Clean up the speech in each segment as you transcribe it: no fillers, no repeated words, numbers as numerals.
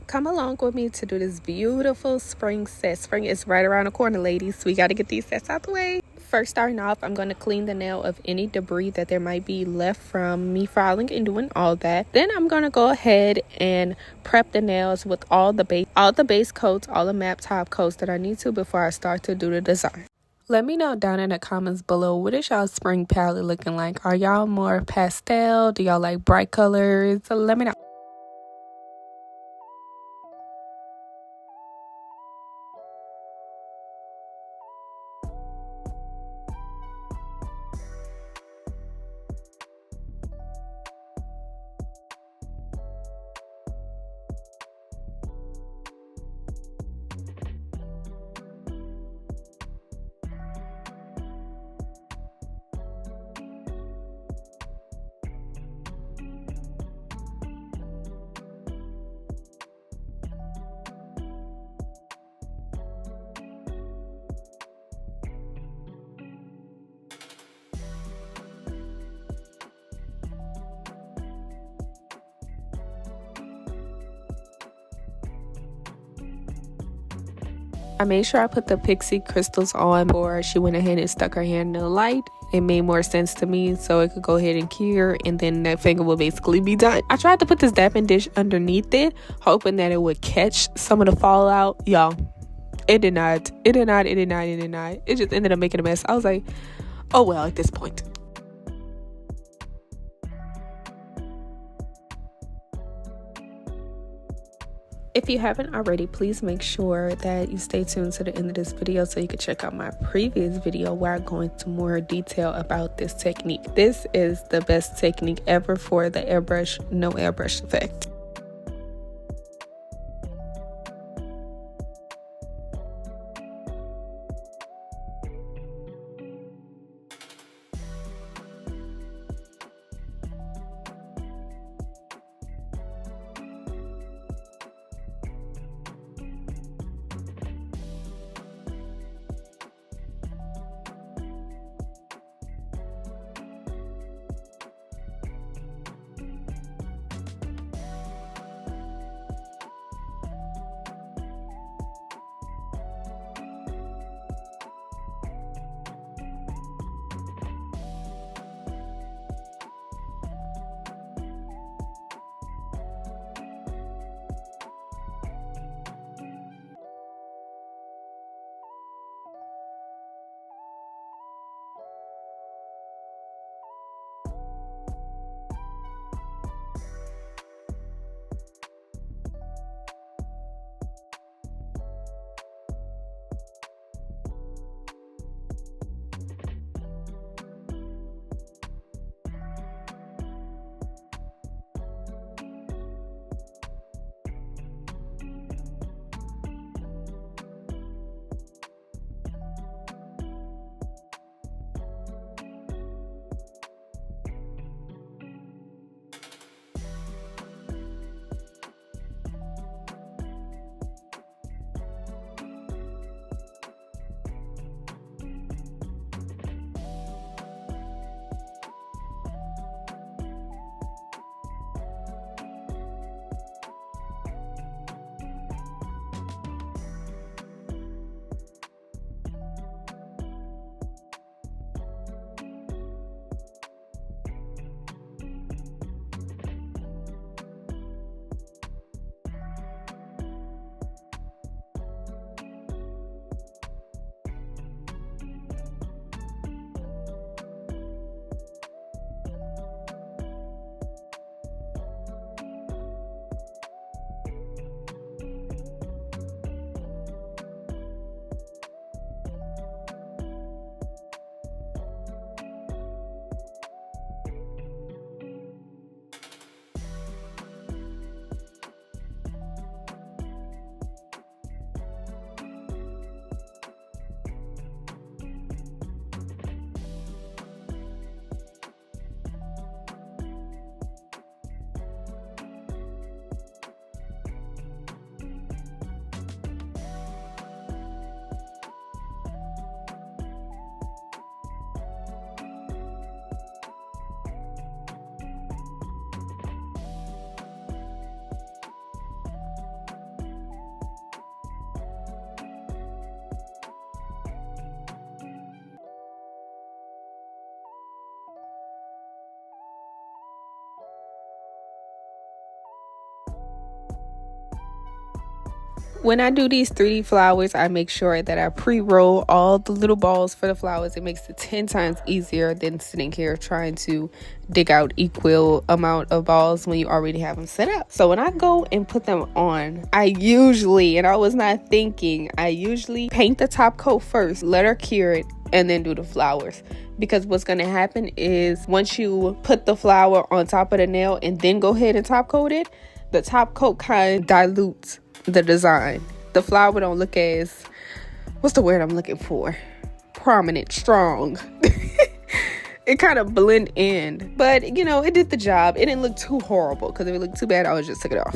come along with me to do this beautiful spring set. Spring is right around the corner, ladies. We got to get these sets out the way. First, starting off, I'm going to clean the nail of any debris that there might be left from me filing and doing all that. Then I'm going to go ahead and prep the nails with all the base coats, all the matte top coats that I need to before I start to do the design. Let me know down in the comments below, what is y'all spring palette looking like? Are y'all more pastel? Do y'all like bright colors? So let me know. I made sure I put the pixie crystals on before she went ahead and stuck her hand in the light. It made more sense to me so it could go ahead and cure, and then that finger will basically be done. I tried to put this dapping dish underneath it, hoping that it would catch some of the fallout. Y'all, it did not. It just ended up making a mess. I was like, oh well, at this point. If you haven't already, please make sure that you stay tuned to the end of this video so you can check out my previous video where I go into more detail about this technique. This is the best technique ever for the airbrush, no airbrush effect. When I do these 3D flowers, I make sure that I pre-roll all the little balls for the flowers. It makes it 10 times easier than sitting here trying to dig out equal amount of balls when you already have them set up. So when I go and put them on, I usually paint the top coat first, let her cure it, and then do the flowers. Because what's going to happen is once you put the flower on top of the nail and then go ahead and top coat it, the top coat kind of dilutes the design. The flower don't look as, what's the word I'm looking for? Prominent, strong. It kind of blend in. But, you know, it did the job. It didn't look too horrible, because if it looked too bad, I would just took it off.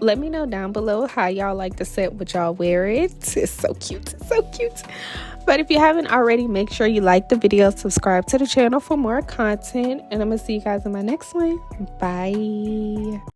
Let me know down below how y'all like the set, would y'all wear it? It's so cute, it's so cute. But if you haven't already, make sure you like the video, subscribe to the channel for more content, and I'm gonna see you guys in my next one. Bye.